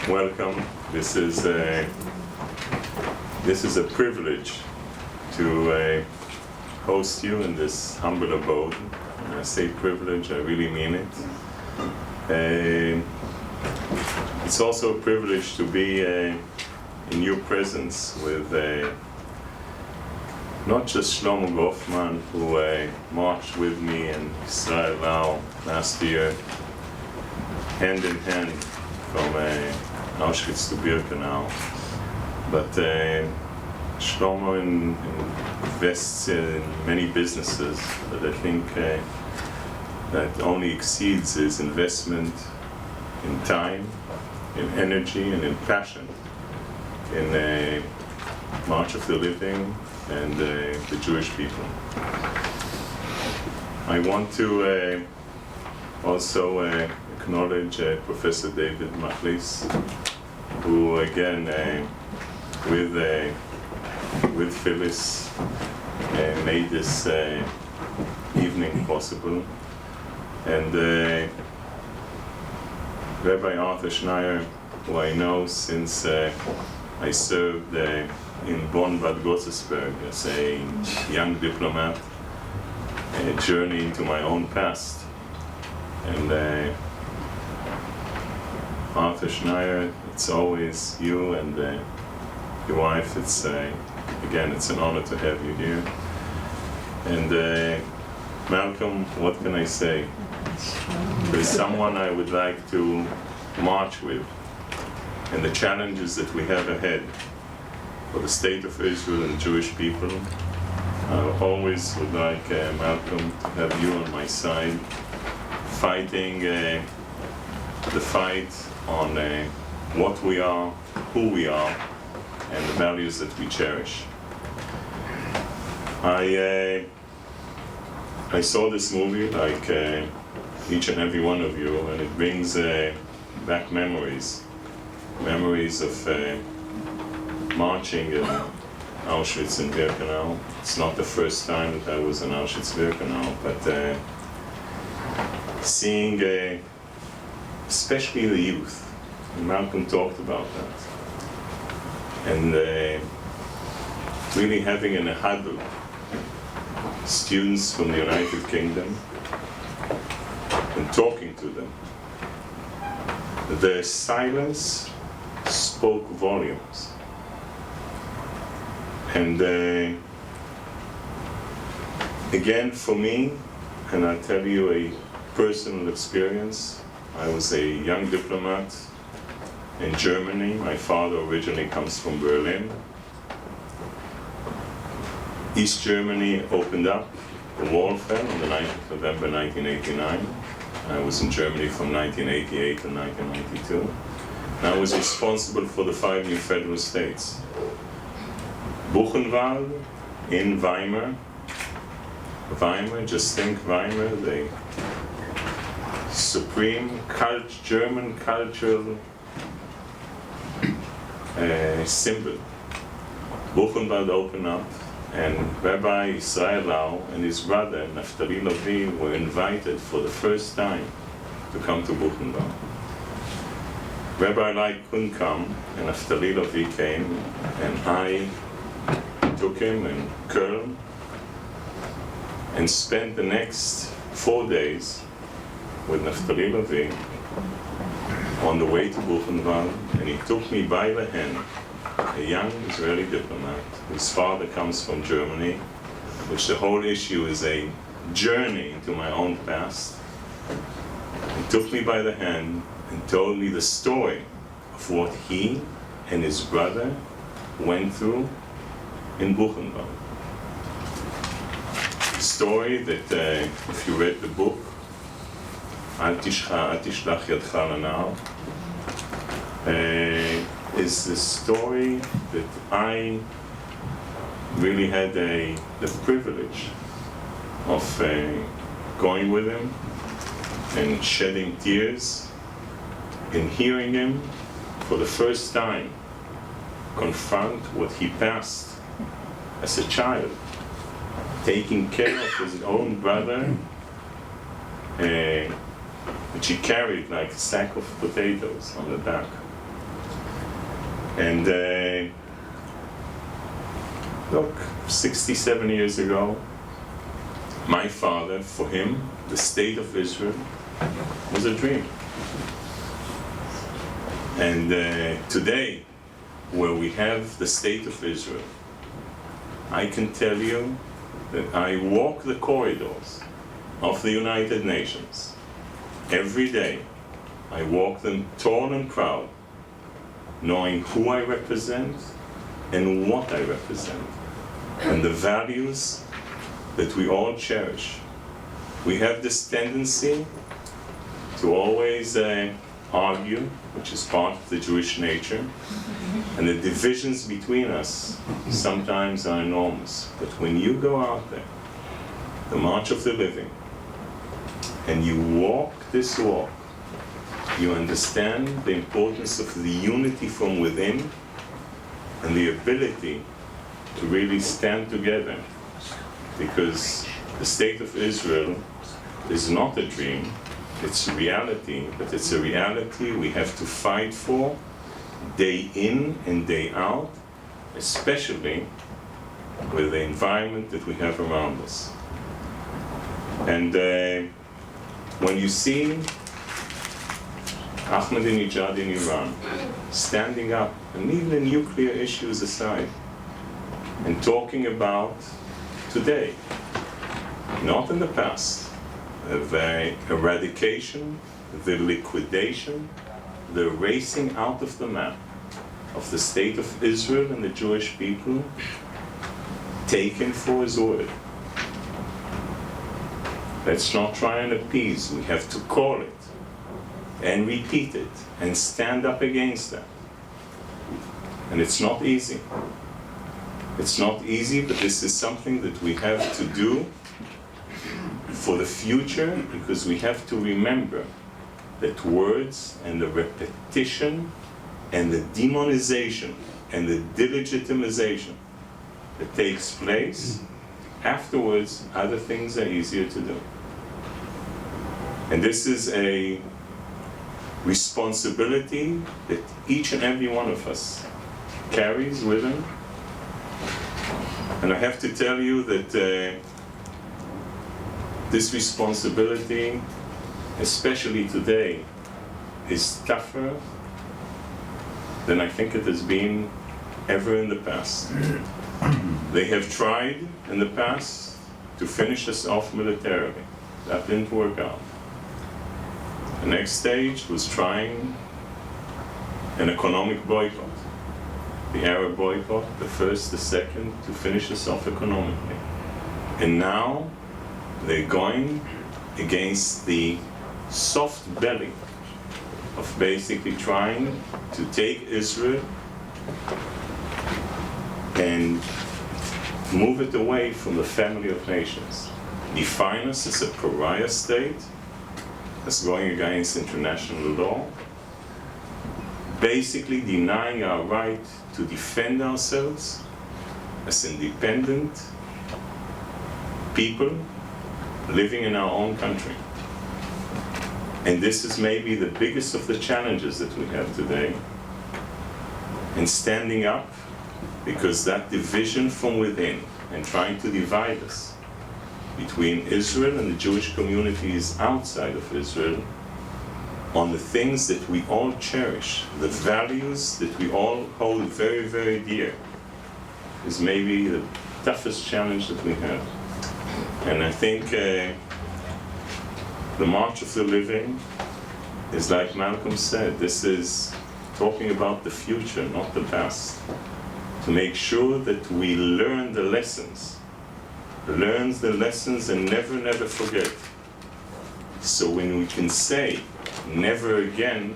welcome. This is a privilege to host you in this humble abode. When I say privilege, I really mean it. It's also a privilege to be in your presence with not just Shlomo Goffman, who marched with me in Israel last year, hand in hand from Auschwitz to Birkenau, but Shlomo invests in many businesses that I think that only exceeds his investment in time, in energy, and in passion in March of the Living and the Jewish people. I want to also acknowledge Professor David Machlis, who again, with Phyllis, made this evening possible. And Rabbi Arthur Schneier, who I know since I served in Bonn, Bad Godesberg as a young diplomat, a journey into my own past. And Arthur Schneier, it's always you and your wife. It's again, it's an honor to have you here. And Malcolm, what can I say? There's someone I would like to march with, and the challenges that we have ahead for the state of Israel and the Jewish people. I always would like, Malcolm, to have you on my side, fighting the fight on what we are, who we are, and the values that we cherish. I saw this movie like each and every one of you, and it brings back memories of marching in Auschwitz and Birkenau. It's not the first time that I was in Auschwitz-Birkenau, but seeing especially the youth, and Malcolm talked about that, and really having in a huddle students from the United Kingdom and talking to them. Their silence spoke volumes. And again, for me, and I'll tell you a personal experience, I was a young diplomat in Germany. My father originally comes from Berlin. East Germany opened up, the wall fell on the 9th of November 1989. I was in Germany from 1988 to 1992. And I was responsible for the 5 new federal states. Buchenwald in Weimar. Weimar, just think Weimar, the supreme German cultural symbol. Buchenwald opened up, and Rabbi Israel and his brother Naftali Levi were invited for the first time to come to Buchenwald. Rabbi Lai couldn't come, and Naftali Levi came, and I took him in Köln and spent the next 4 days with Naftali Levi on the way to Buchenwald, and he took me by the hand, a young Israeli diplomat whose father comes from Germany, which the whole issue is a journey into my own past. He took me by the hand and told me the story of what he and his brother went through in Buchenwald. A story that, if you read the book, Al Tishlach Yadcha L'Nar, is the story that I really had the privilege of going with him and shedding tears and hearing him for the first time confront what he passed as a child, taking care of his own brother, which he carried like a sack of potatoes on the back. And look, 67 years ago, my father, for him, the state of Israel was a dream. And today, where we have the state of Israel, I can tell you that I walk the corridors of the United Nations every day. I walk them tall and proud, knowing who I represent and what I represent, and the values that we all cherish. We have this tendency to always argue, which is part of the Jewish nature, and the divisions between us sometimes are enormous. But when you go out there, the march of the living, and you walk this walk, you understand the importance of the unity from within and the ability to really stand together, because the state of Israel is not a dream, it's a reality, but it's a reality we have to fight for day in and day out, especially with the environment that we have around us. And when you see Ahmadinejad in Iran standing up, and leave the nuclear issues aside, and talking about today, not in the past, the eradication, the liquidation, the erasing out of the map of the state of Israel and the Jewish people, taken for his word. Let's not try and appease, we have to call it and repeat it and stand up against that. And it's not easy. It's not easy, but this is something that we have to do for the future, because we have to remember that words and the repetition and the demonization and the delegitimization that takes place, afterwards, other things are easier to do. And this is a responsibility that each and every one of us carries with him. And I have to tell you that this responsibility, especially today, is tougher than I think it has been ever in the past. They have tried in the past to finish us off militarily. That didn't work out. The next stage was trying an economic boycott. The Arab boycott, the first, the second, to finish us off economically. And now they're going against the soft belly of basically trying to take Israel and move it away from the family of nations. Define us as a pariah state, as going against international law, basically denying our right to defend ourselves as independent people living in our own country. And this is maybe the biggest of the challenges that we have today, in standing up, because that division from within and trying to divide us between Israel and the Jewish communities outside of Israel on the things that we all cherish, the values that we all hold very, very dear, is maybe the toughest challenge that we have. And I think the March of the Living is, like Malcolm said, this is talking about the future, not the past. To make sure that we learn the lessons and never, never forget. So when we can say never again,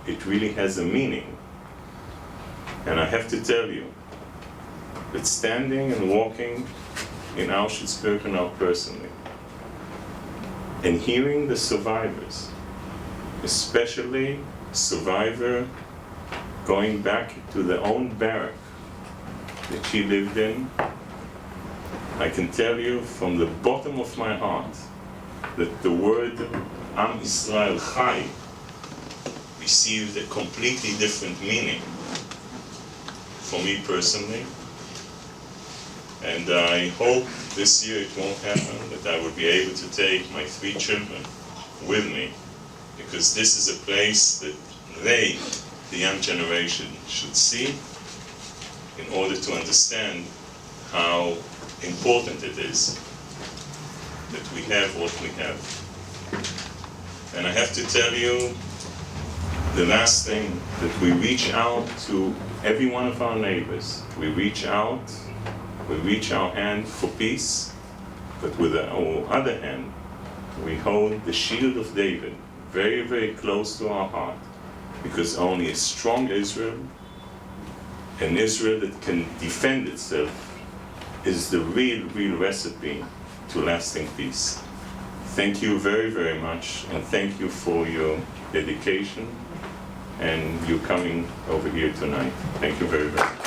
it really has a meaning. And I have to tell you that standing and walking in Auschwitz-Birkenau personally, and hearing the survivors, especially survivor going back to their own barrack that she lived in, I can tell you from the bottom of my heart that the word Am Israel Chai received a completely different meaning for me personally. And I hope this year it won't happen, that I will be able to take my 3 children with me, because this is a place that they, the young generation, should see in order to understand how important it is that we have what we have. And I have to tell you, the last thing, that we reach out to every one of our neighbors. We reach out, we reach our hand for peace, but with our other hand, we hold the shield of David very, very close to our heart, because only a strong Israel, an Israel that can defend itself, is the real recipe to lasting peace. Thank you very, very much, and thank you for your dedication and you coming over here tonight. Thank you very, very much.